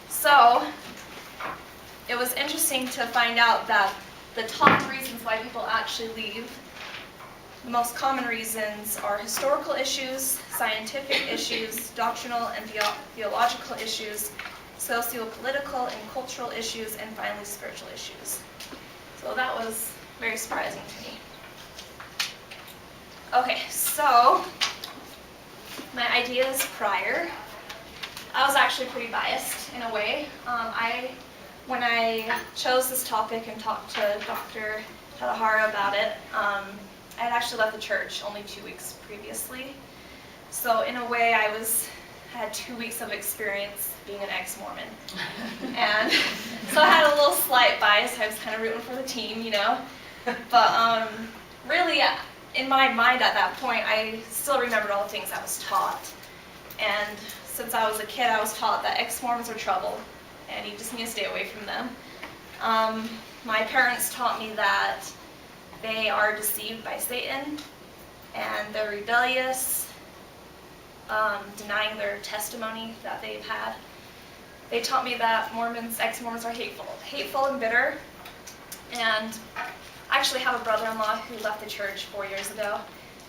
So it was interesting to find out that the top reasons why people actually leave, the most common reasons are historical issues, scientific issues, doctrinal and theological issues, socio-political and cultural issues, and finally spiritual issues. So that was very surprising to me. Okay, so my ideas prior, I was actually pretty biased in a way. When I chose this topic and talked to Dr. Tadahara about it, I had actually left the church only 2 weeks previously. So in a way, I had 2 weeks of experience being an ex-Mormon. And so I had a little slight bias. I was kind of rooting for the team, you know. But really, in my mind at that point, I still remembered all the things I was taught. And since I was a kid, I was taught that ex-Mormons are trouble, and you just need to stay away from them. My parents taught me that they are deceived by Satan, and they're rebellious, denying their testimony that they've had. They taught me that ex-Mormons are hateful and bitter. And I actually have a brother-in-law who left the church 4 years ago.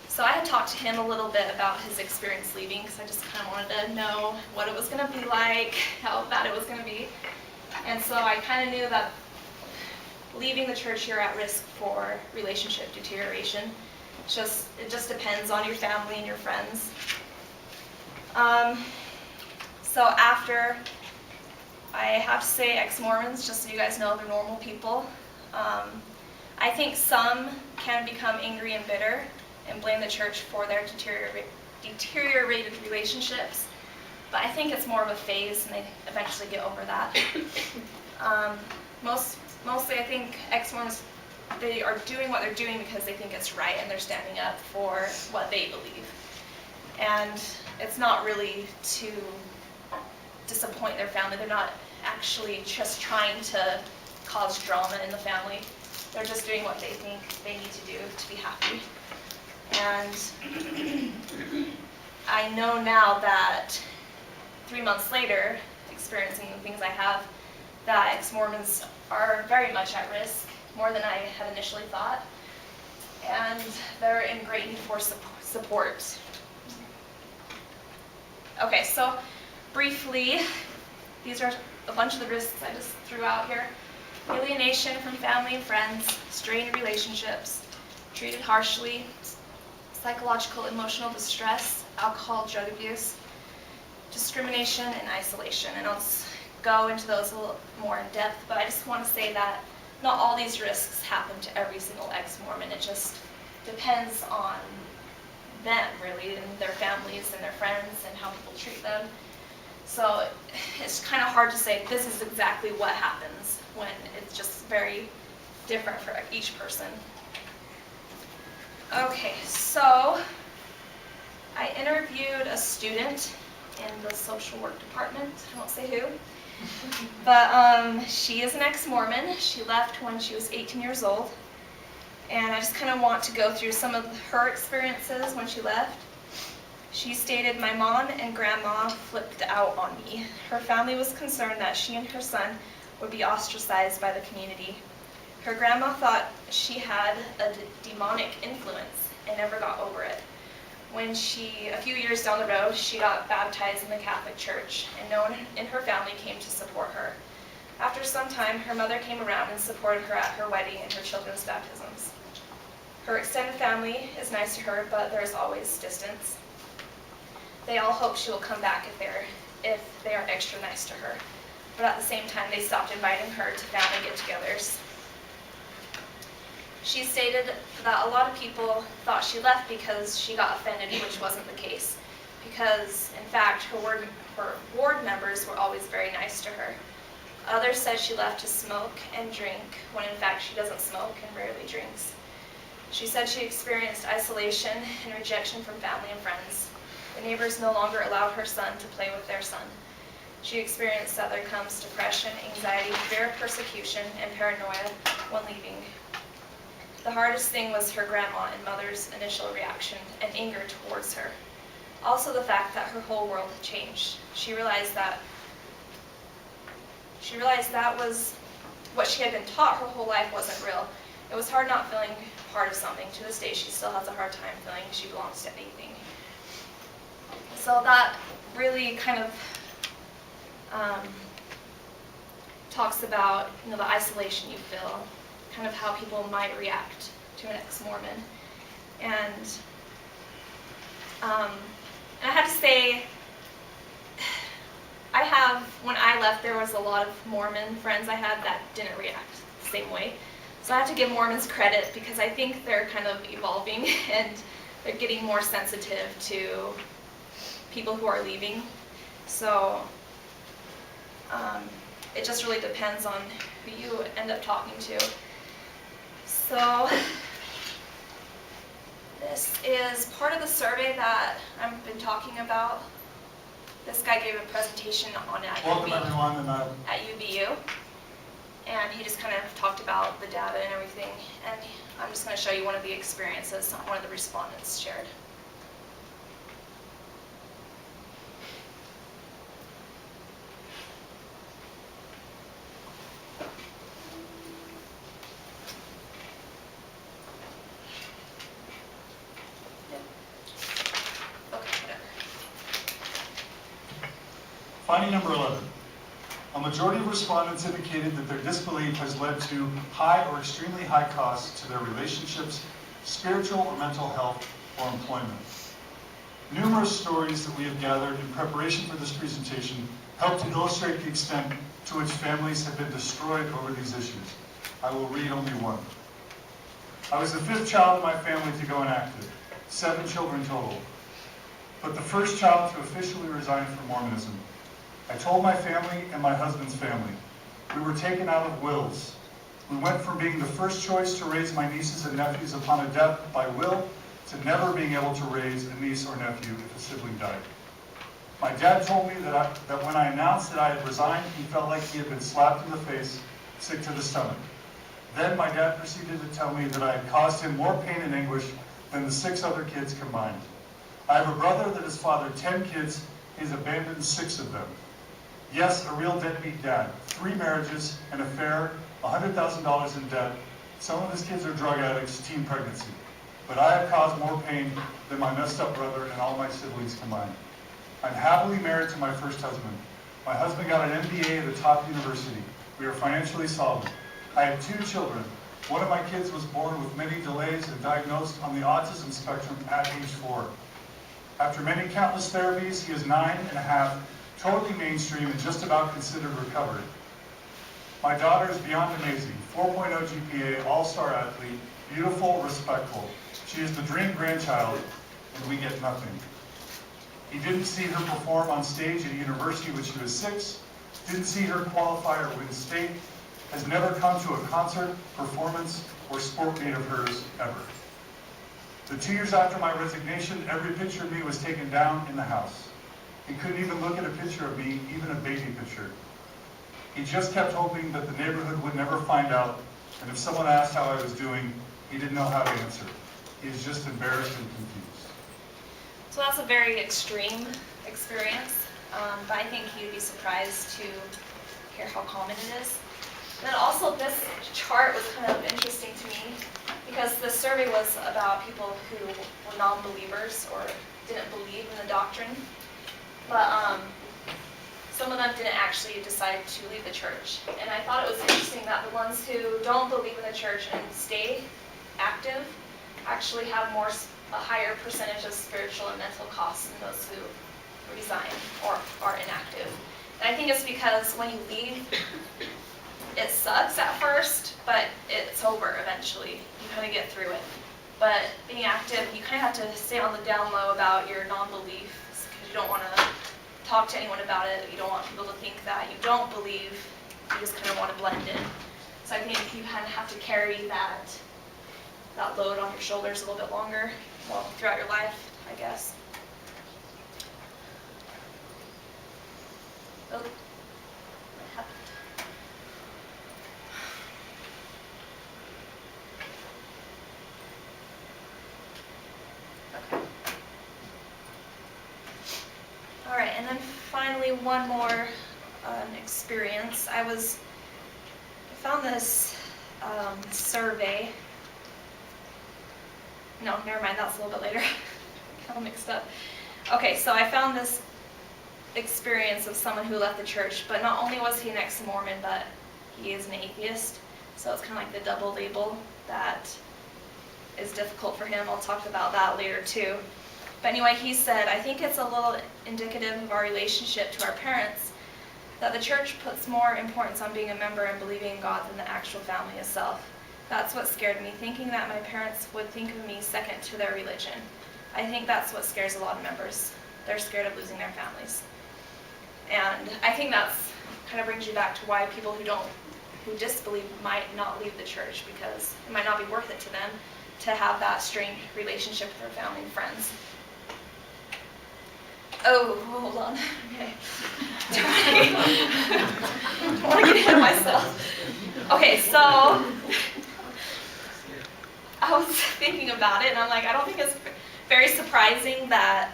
So I had talked to him a little bit about his experience leaving, because I just kind of wanted to know what it was going to be like, how bad it was going to be. And so I kind of knew that leaving the church, you're at risk for relationship deterioration. It just depends on your family and your friends. So after, I have to say ex-Mormons, just so you guys know, they're normal people. I think some can become angry and bitter and blame the church for their deteriorated relationships, but I think it's more of a phase and they eventually get over that. Mostly I think ex-Mormons, they are doing what they're doing because they think it's right and they're standing up for what they believe. And it's not really to disappoint their family. They're not actually just trying to cause drama in the family. They're just doing what they think they need to do to be happy. And I know now that 3 months later, experiencing the things I have, that ex-Mormons are very much at risk, more than I had initially thought. And they're in great need for support. Okay, so briefly, these are a bunch of the risks I just threw out here. Alienation from family and friends, strained relationships, treated harshly, psychological, emotional distress, alcohol, drug abuse, discrimination, and isolation. And I'll just go into those a little more in depth, but I just want to say that not all these risks happen to every single ex-Mormon. It just depends on them, really, and their families and their friends and how people treat them. So it's kind of hard to say this is exactly what happens when it's just very different for each person. Okay, so I interviewed a student in the social work department. I won't say who. But she is an ex-Mormon. She left when she was 18 years old. And I just kind of want to go through some of her experiences when she left. She stated, "My mom and grandma flipped out on me. Her family was concerned that she and her son would be ostracized by the community. Her grandma thought she had a demonic influence and never got over it. When a few years down the road, she got baptized in the Catholic Church, and no one in her family came to support her. After some time, her mother came around and supported her at her wedding and her children's baptisms. Her extended family is nice to her, but there is always distance. They all hope she will come back if they are extra nice to her. But at the same time, they stopped inviting her to family get-togethers." She stated that a lot of people thought she left because she got offended, which wasn't the case. Because, in fact, her ward members were always very nice to her. Others said she left to smoke and drink, when in fact she doesn't smoke and rarely drinks. She said she experienced isolation and rejection from family and friends. The neighbors no longer allowed her son to play with their son. She experienced that there comes depression, anxiety, fear of persecution, and paranoia when leaving. The hardest thing was her grandma and mother's initial reaction and anger towards her. Also the fact that her whole world had changed. She realized that She realized that was what she had been taught her whole life wasn't real. It was hard not feeling part of something. To this day, she still has a hard time feeling she belongs to anything. So that really kind of talks about, the isolation you feel, kind of how people might react to an ex-Mormon. And I have to say, when I left, there was a lot of Mormon friends I had that didn't react the same way. So I have to give Mormons credit because I think they're kind of evolving and they're getting more sensitive to people who are leaving. So it just really depends on who you end up talking to. So this is part of the survey that I've been talking about. This guy gave a presentation on at UVU, and he just kind of talked about the data and everything. And I'm just going to show you one of the experiences one of the respondents shared. Finding number 11. A majority of respondents indicated that their disbelief has led to high or extremely high costs to their relationships, spiritual or mental health, or employment. Numerous stories that we have gathered in preparation for this presentation help to illustrate the extent to which families have been destroyed over these issues. I will read only one. I was the 5th child in my family to go inactive, 7 children total, but the first child to officially resign from Mormonism. I told my family and my husband's family. We were taken out of wills. We went from being the first choice to raise my nieces and nephews upon a death by will to never being able to raise a niece or nephew if a sibling died. My dad told me that when I announced that I had resigned, he felt like he had been slapped in the face, sick to the stomach. Then my dad proceeded to tell me that I had caused him more pain and anguish than the 6 other kids combined. I have a brother that has fathered 10 kids. He's abandoned 6 of them. Yes, a real deadbeat dad. 3 marriages, an affair, $100,000 in debt. Some of his kids are drug addicts, teen pregnancy. But I have caused more pain than my messed up brother and all my siblings combined. I'm happily married to my first husband. My husband got an MBA at a top university. We are financially solvent. I have 2 children. One of my kids was born with many delays and diagnosed on the autism spectrum at age 4. After many countless therapies, he is 9 and a half, totally mainstream and just about considered recovered. My daughter is beyond amazing, 4.0 GPA, all-star athlete, beautiful, respectful. She is the dream grandchild, and we get nothing. He didn't see her perform on stage at university when she was 6, didn't see her qualify or win state, has never come to a concert, performance, or sport meet of hers ever. The 2 years after my resignation, every picture of me was taken down in the house. He couldn't even look at a picture of me, even a baby picture. He just kept hoping that the neighborhood would never find out, and if someone asked how I was doing, he didn't know how to answer. He is just embarrassed and confused. So that's a very extreme experience, but I think you'd be surprised to hear how common it is. And then also this chart was kind of interesting to me because the survey was about people who were non-believers or didn't believe in the doctrine. But some of them didn't actually decide to leave the church. And I thought it was interesting that the ones who don't believe in the church and stay active actually have a higher percentage of spiritual and mental costs than those who resign or are inactive. And I think it's because when you leave, it sucks at first, but it's over eventually. You kind of get through it. But being active, you kind of have to stay on the down low about your non-belief because you don't want to talk to anyone about it. You don't want people to think that you don't believe. You just kind of want to blend in. So I think you kind of have to carry that load on your shoulders a little bit longer, well, throughout your life, I guess. Oh, what happened? Okay. All right, and then finally one more an experience. I found this survey. No, never mind, that's a little bit later. Got all mixed up. Okay, so I found this experience of someone who left the church, but not only was he an ex-Mormon, but he is an atheist. So it's kind of like the double label that is difficult for him. I'll talk about that later too. But anyway, he said, I think it's a little indicative of our relationship to our parents that the church puts more importance on being a member and believing in God than the actual family itself. That's what scared me, thinking that my parents would think of me second to their religion. I think that's what scares a lot of members. They're scared of losing their families. And I think that's kind of brings you back to why people who disbelieve might not leave the church, because it might not be worth it to them to have that strained relationship with their family and friends. Oh, hold on. Okay. I want to get ahead of myself. Okay, so I was thinking about it, and I'm like, I don't think it's very surprising that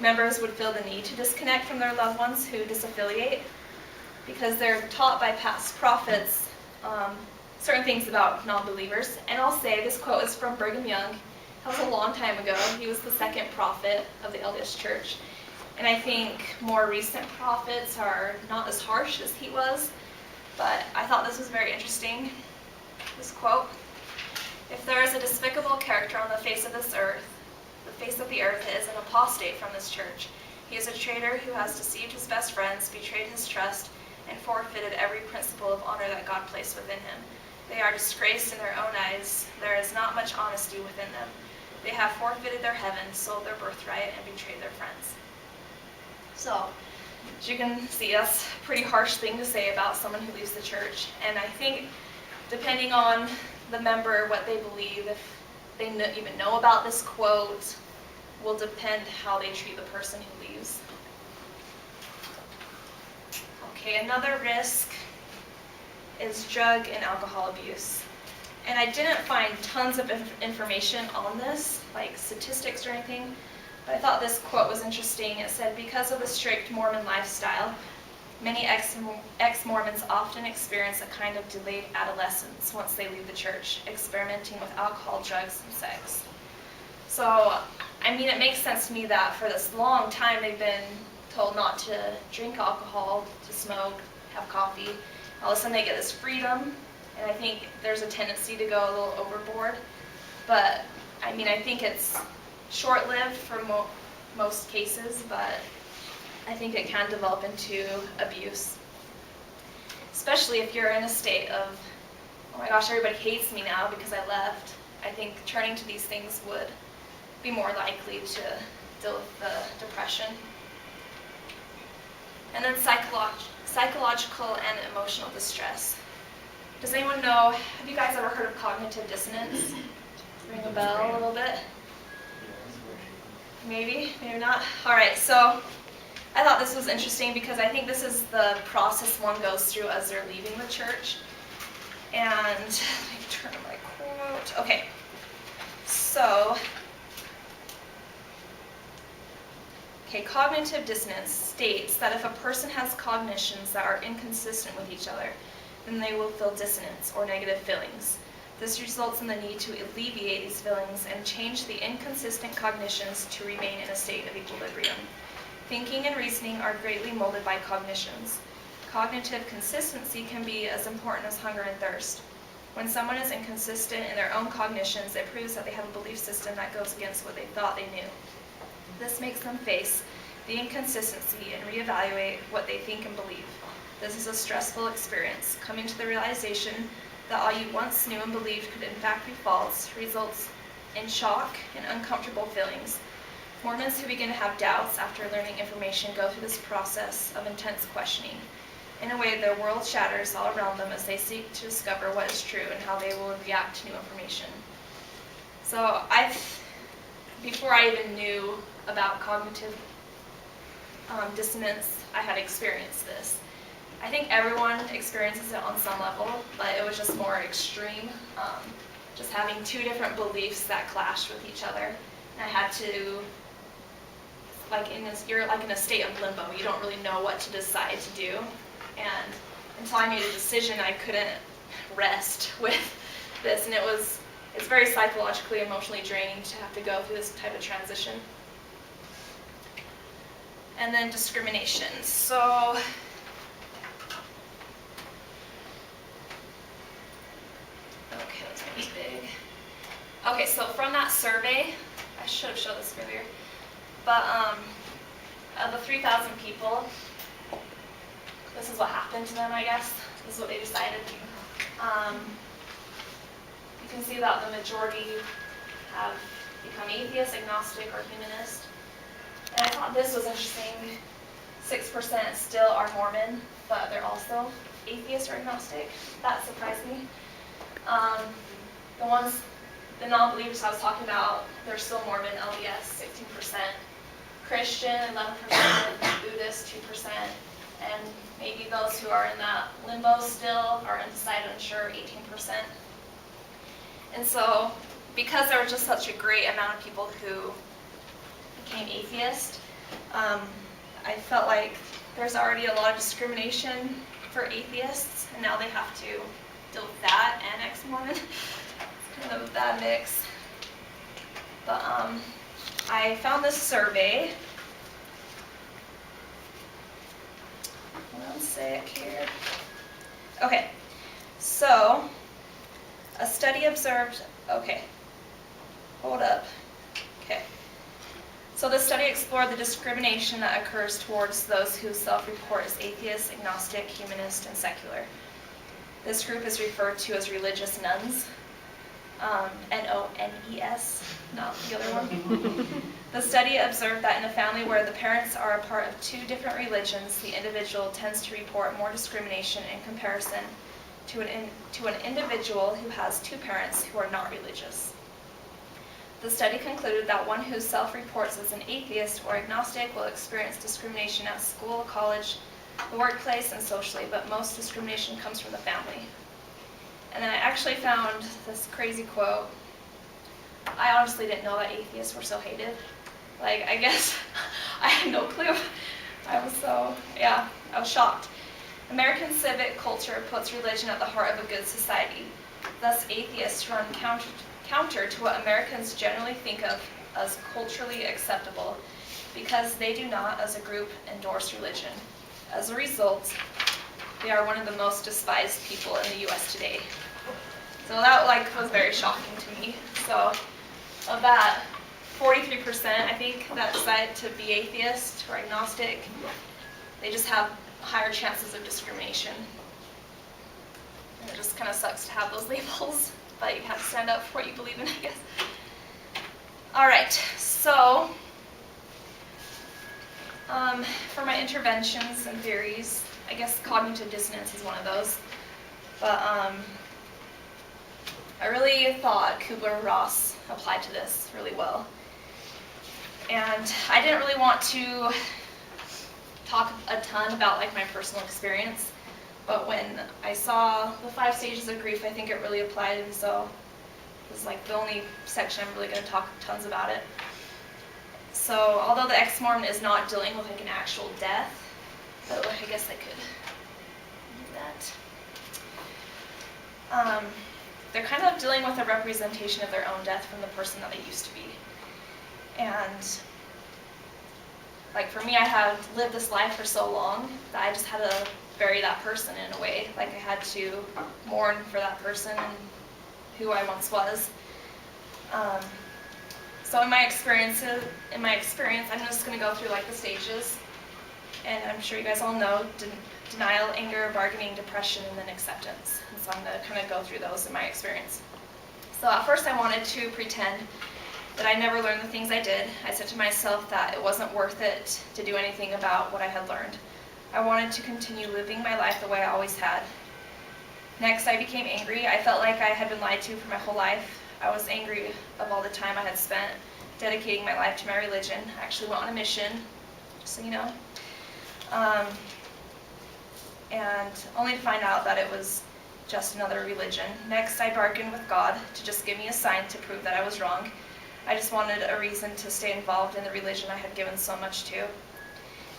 members would feel the need to disconnect from their loved ones who disaffiliate, because they're taught by past prophets certain things about non-believers. And I'll say this quote is from Brigham Young. That was a long time ago. He was the second prophet of the LDS Church. And I think more recent prophets are not as harsh as he was, but I thought this was very interesting, this quote. If there is a despicable character on the face of this earth, the face of the earth is an apostate from this church. He is a traitor who has deceived his best friends, betrayed his trust, and forfeited every principle of honor that God placed within him. They are disgraced in their own eyes. There is not much honesty within them. They have forfeited their heaven, sold their birthright, and betrayed their friends. So, as you can see, that's a pretty harsh thing to say about someone who leaves the church. And I think depending on the member, what they believe, if they even know about this quote, will depend how they treat the person who leaves. Okay, another risk is drug and alcohol abuse. And I didn't find tons of information on this, like statistics or anything, but I thought this quote was interesting. It said, because of the strict Mormon lifestyle, many ex-Mormons often experience a kind of delayed adolescence once they leave the church, experimenting with alcohol, drugs, and sex. So, I mean, it makes sense to me that for this long time they've been told not to drink alcohol, to smoke, have coffee. All of a sudden they get this freedom, and I think there's a tendency to go a little overboard. But, I mean, I think it's short-lived for most cases, but I think it can develop into abuse. Especially if you're in a state of, oh my gosh, everybody hates me now because I left. I think turning to these things would be more likely to deal with the depression. And then psychological and emotional distress. Does anyone know, have you guys ever heard of cognitive dissonance? Ring a bell a little bit? Maybe, maybe not. All right, so I thought this was interesting because I think this is the process one goes through as they're leaving the church. And let me turn to my quote. Okay, so, cognitive dissonance states that if a person has cognitions that are inconsistent with each other, then they will feel dissonance or negative feelings. This results in the need to alleviate these feelings and change the inconsistent cognitions to remain in a state of equilibrium. Thinking and reasoning are greatly molded by cognitions. Cognitive consistency can be as important as hunger and thirst. When someone is inconsistent in their own cognitions, it proves that they have a belief system that goes against what they thought they knew. This makes them face the inconsistency and reevaluate what they think and believe. This is a stressful experience. Coming to the realization that all you once knew and believed could in fact be false results in shock and uncomfortable feelings. Mormons who begin to have doubts after learning information go through this process of intense questioning. In a way, their world shatters all around them as they seek to discover what is true and how they will react to new information. So before I even knew about cognitive dissonance, I had experienced this. I think everyone experiences it on some level, but it was just more extreme. Just having two different beliefs that clashed with each other. And I had to, you're like in a state of limbo. You don't really know what to decide to do. And until I made a decision, I couldn't rest with this, and it's very psychologically, emotionally draining to have to go through this type of transition. And then discrimination. So, okay, let's make this big. Okay, so from that survey, I should have showed this earlier, but of the 3,000 people, this is what happened to them, I guess. This is what they decided. You can see that the majority have become atheist, agnostic, or humanist. And I thought this was interesting. 6% still are Mormon, but they're also atheist or agnostic. That surprised me. The non-believers I was talking about, they're still Mormon, LDS, 16%. Christian, 11%, Buddhist, 2%, and maybe those who are in that limbo still are undecided, unsure, 18%. And so, because there was just such a great amount of people who became atheist, I felt like there's already a lot of discrimination for atheists, and now they have to deal with that and ex-Mormon. It's kind of a bad mix. But I found this survey. One sec here. Okay, so a study observed, okay, hold up. Okay. So the study explored the discrimination that occurs towards those who self-report as atheist, agnostic, humanist, and secular. This group is referred to as religious nuns. N-O-N-E-S, not the other one. The study observed that in a family where the parents are a part of two different religions, the individual tends to report more discrimination in comparison to an individual who has two parents who are not religious. The study concluded that one who self-reports as an atheist or agnostic will experience discrimination at school, college, the workplace, and socially, but most discrimination comes from the family. And then I actually found this crazy quote. I honestly didn't know that atheists were so hated. Like, I guess I had no clue. I was shocked. American civic culture puts religion at the heart of a good society. Thus, atheists run counter to what Americans generally think of as culturally acceptable because they do not, as a group, endorse religion. As a result, they are one of the most despised people in the U.S. today. So that was very shocking to me. So of that, 43% I think that decided to be atheist or agnostic, they just have higher chances of discrimination. And it just kind of sucks to have those labels, but you have to stand up for what you believe in, I guess. All right, so for my interventions and theories, I guess cognitive dissonance is one of those. But I really thought Kubler-Ross applied to this really well. And I didn't really want to talk a ton about my personal experience, but when I saw the 5 stages of grief, I think it really applied, and so this is the only section I'm really going to talk tons about it. So although the Ex-Mormon is not dealing with an actual death, but I guess I could do that. They're kind of dealing with a representation of their own death from the person that they used to be. And for me, I had lived this life for so long that I just had to bury that person in a way. I had to mourn for that person and who I once was. So in my experience, I'm just going to go through the stages. And I'm sure you guys all know denial, anger, bargaining, depression, and then acceptance. And so I'm going to kind of go through those in my experience. So at first I wanted to pretend that I never learned the things I did. I said to myself that it wasn't worth it to do anything about what I had learned. I wanted to continue living my life the way I always had. Next, I became angry. I felt like I had been lied to for my whole life. I was angry of all the time I had spent dedicating my life to my religion. I actually went on a mission, just so you know. And only to find out that it was just another religion. Next, I bargained with God to just give me a sign to prove that I was wrong. I just wanted a reason to stay involved in the religion I had given so much to.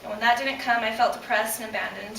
And when that didn't come, I felt depressed and abandoned.